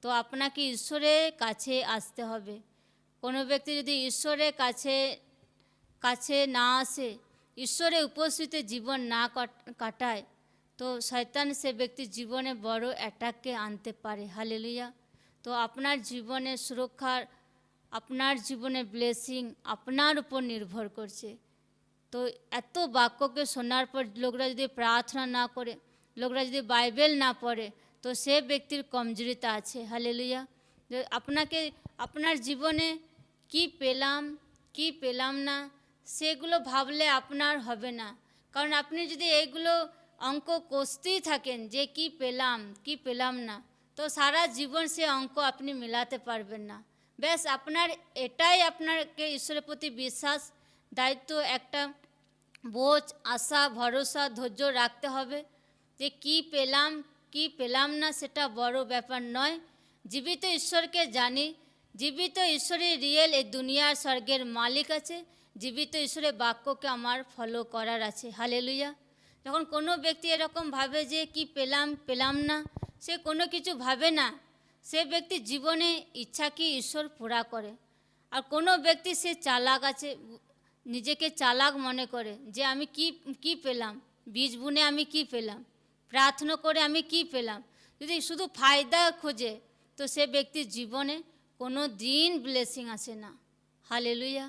তো আপনাকে ঈশ্বরের কাছে আসতে হবে। কোনো ব্যক্তি যদি ঈশ্বরের কাছে না আসে, ঈশ্বরের উপস্থিতিতে জীবন না কাটায়, তো শয়তান সে ব্যক্তির জীবনে বড় অ্যাটাককে আনতে পারে। হালেলুয়া। তো আপনার জীবনের সুরক্ষার, আপনার জীবনের ব্লেসিং আপনার উপর নির্ভর করছে। তো এত বাক্যকে শোনার পর লোকরা যদি প্রার্থনা না করে, লোকরা যদি বাইবেল না পড়ে, তো সে ব্যক্তির কমজোরিতা আছে। হালেলুয়া। আপনাকে আপনার জীবনে কি পেলাম না সেগুলো ভাবলে আপনার হবে না। কারণ আপনি যদি এইগুলো অঙ্ক কষতেই থাকেন যে কি পেলাম না, তো সারা জীবন সে অঙ্ক আপনি মেলাতে পারবেন না। ব্যাস আপনার এটাই আপনাকে ঈশ্বরের প্রতি বিশ্বাস, দায়িত্ব, একটা বোঝ, আশা, ভরসা, ধৈর্য রাখতে হবে যে কি পেলাম না সেটা বড় ব্যাপার নয়। জীবিত ঈশ্বরকে জানি, জীবিত ঈশ্বরের রিয়েল এই দুনিয়ার স্বর্গের মালিক আছে, জীবিত ঈশ্বরের বাক্যকে আমার ফলো করার আছে। হালেলুয়া। যখন কোনো ব্যক্তি এরকম ভাবে যে কি পেলাম না, সে কোনো কিছু ভাবে না, সে ব্যক্তির জীবনে ইচ্ছা কি ঈশ্বর পুরা করে। আর কোনো ব্যক্তি সে চালাক আছে, নিজেকে চালাক মনে করে যে আমি কি পেলাম, বীজ বুনে আমি কি পেলাম, প্রার্থনা করে আমি কি পেলাম, যদি শুধু ফায়দা খোঁজে, তো সে ব্যক্তির জীবনে কোনো দিন ব্লেসিং আসে না। হালেলুয়া।